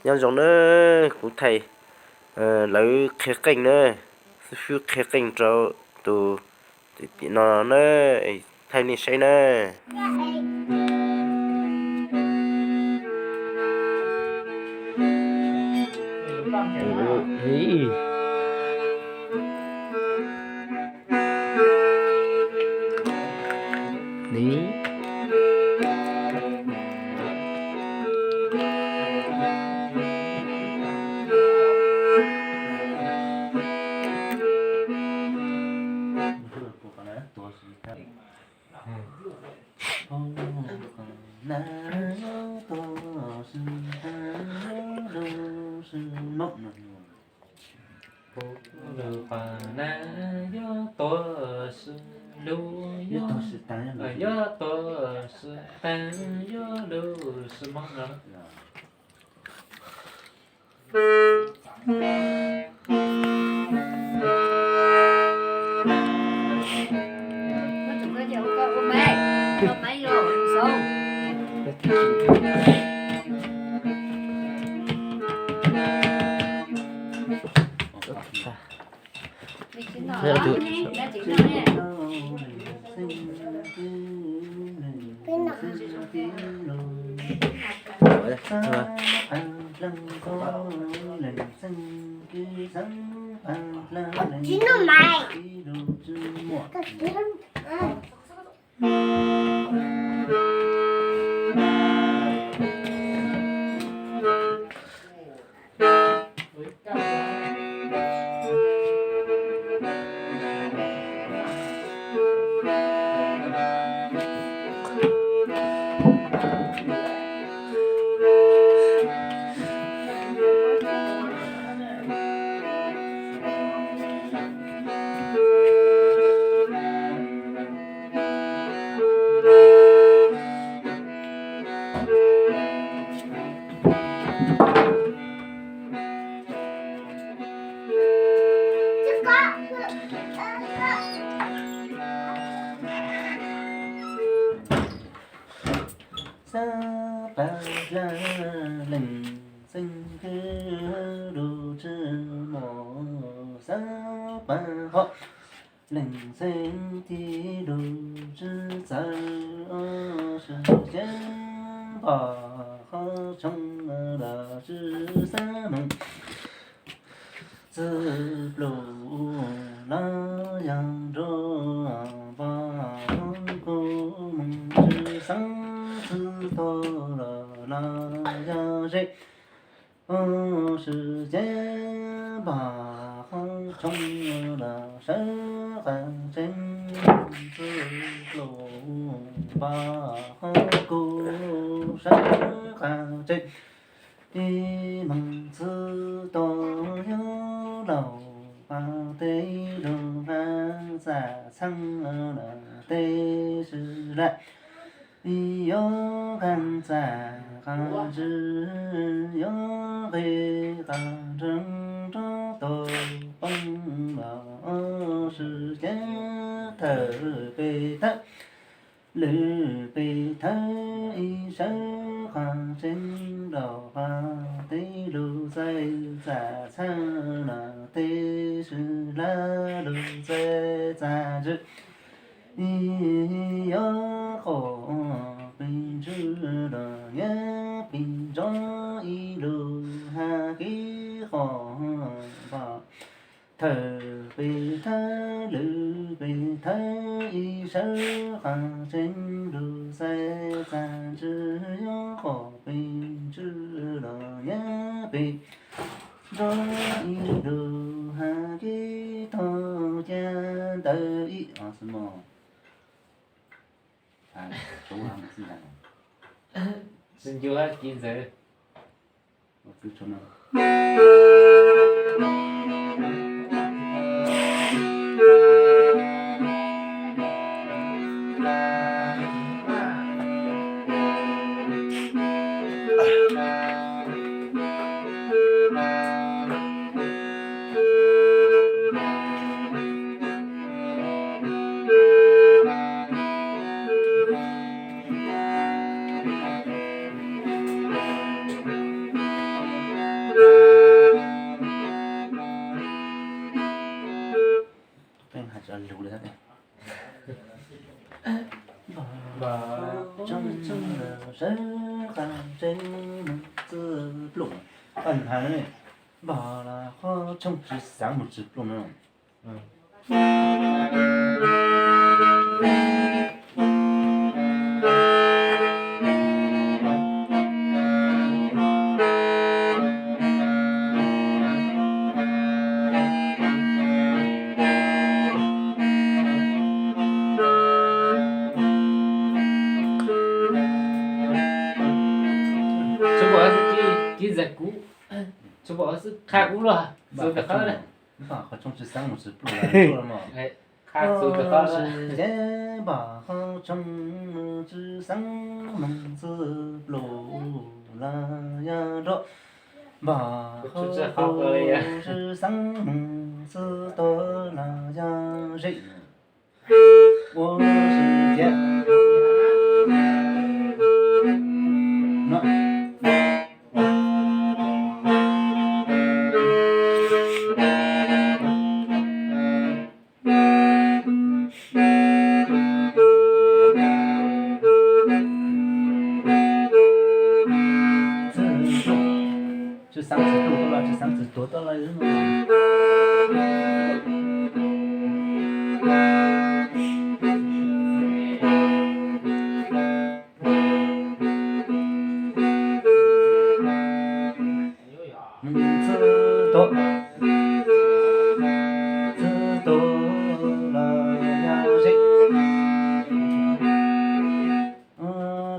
nhân giống nữa cụ thầy lấy khía cạnh nữa phiêu khía cạnh cho tụ thì nó nữa thầy này say nữa ý ní Xin chú hát 15. 下的。正的是汉真门子龙，汉人巴拉哈城是三木之龙呢。给人鼓，这不是开鼓了，走得好了。巴哈城是三木之龙做了嘛？哎，看走得好了。时间巴哈城是三木之龙啦呀着。巴哈是三木之多啦呀谁？我是天。这三次多到了，这三次多到了人了。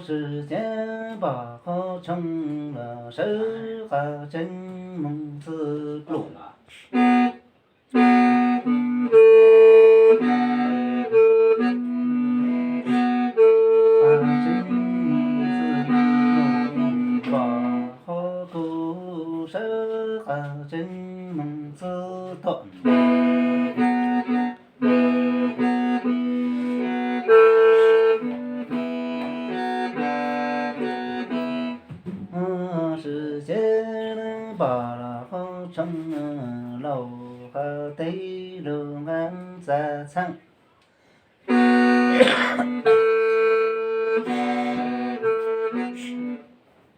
时间把好成了十哈真梦子路。真梦子断。时间把了好成老哈对了俺在唱。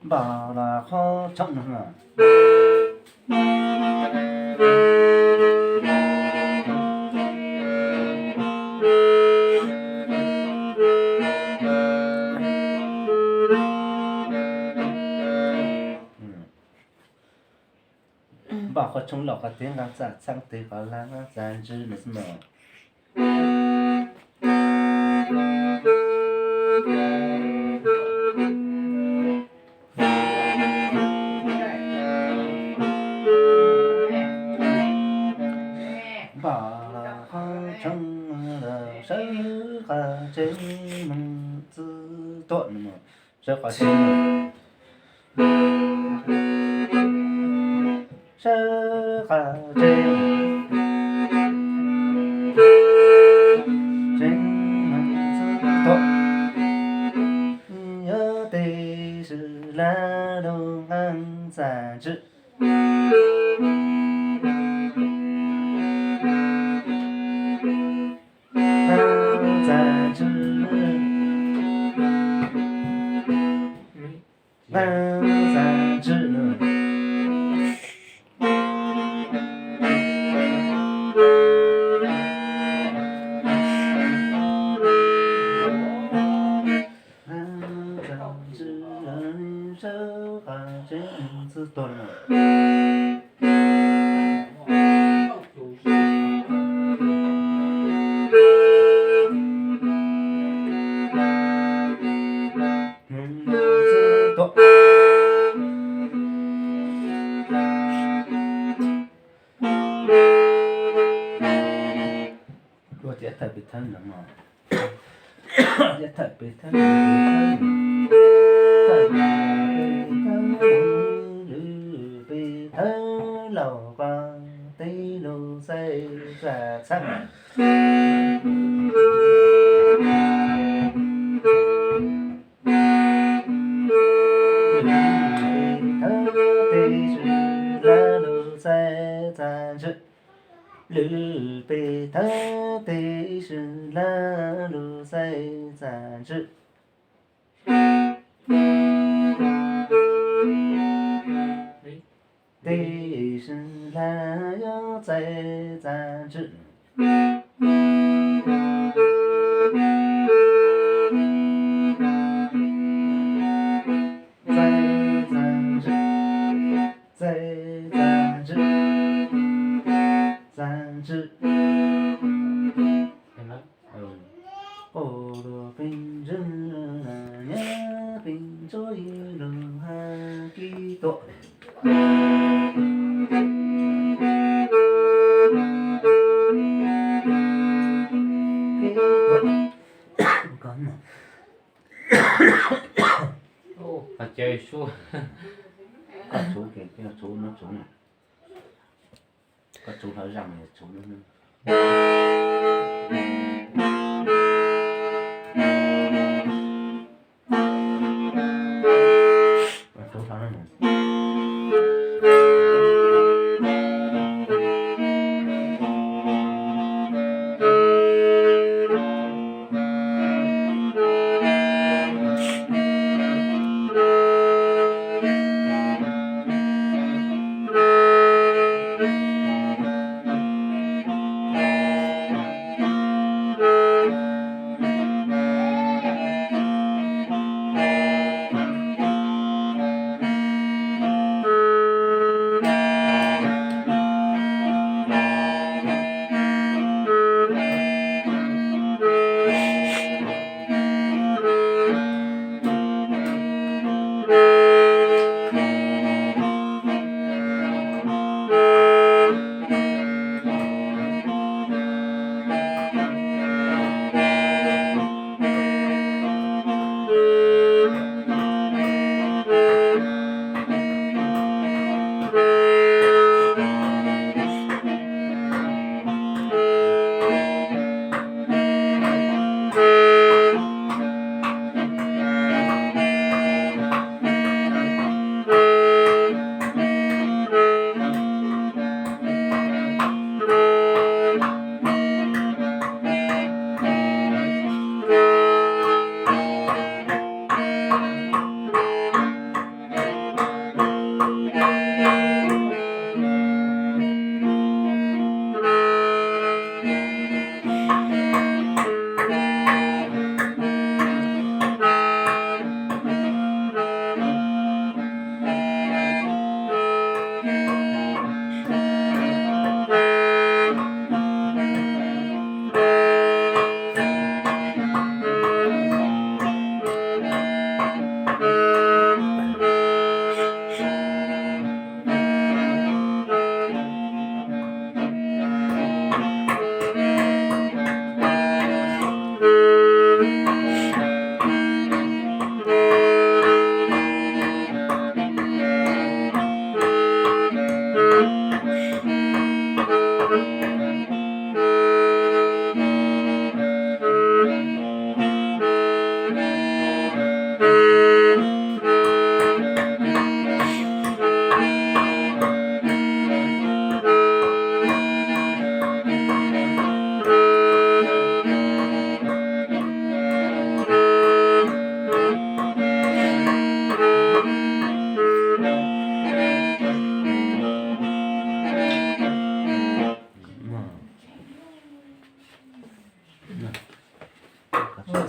把了好成啊。把好成老哈对俺在唱对好了俺在知那什么。十哈真梦子断嘛，十哈真，十哈真，真梦子断，有的是来路俺在知。在知，俺在知呢。俺在知，手哈真子断了。也特别疼人嘛，也特别疼人，特别疼老瓜对路在唱。lư bê thơ tê sư la lù say giản chữ tê sư la yo say giản chữ phải chơi số có chú cái chú nó chú này có chú nói rằng là chú nó chú nói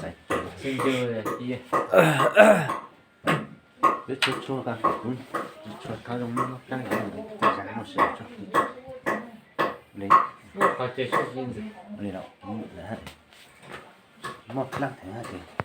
này xin chơi kia biết chút chua cả cũng chua tháo trong nước đang để giá một sữa cho lấy phải chơi số gì lấy đâu lấy một lát thế hả chị